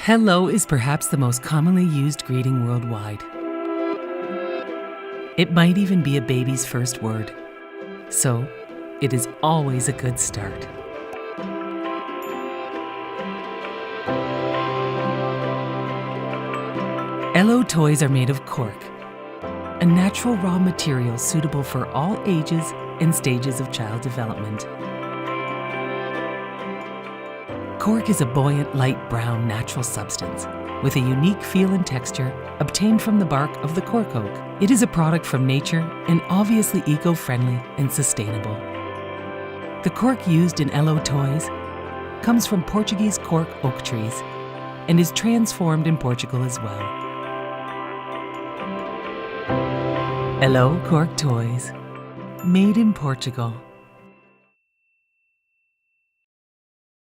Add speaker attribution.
Speaker 1: Hello is perhaps the most commonly used greeting worldwide. It might even be a baby's first word, so it is always a good start. Elou toys are made of cork, a natural raw material suitable for all ages and stages of child development. Cork is a buoyant, light brown natural substance with a unique feel and texture obtained from the bark of the cork oak. It is a product from nature and obviously eco-friendly and sustainable. The cork used in Elou toys comes from Portuguese cork oak trees and is transformed in Portugal as well. Elou cork toys, made in Portugal.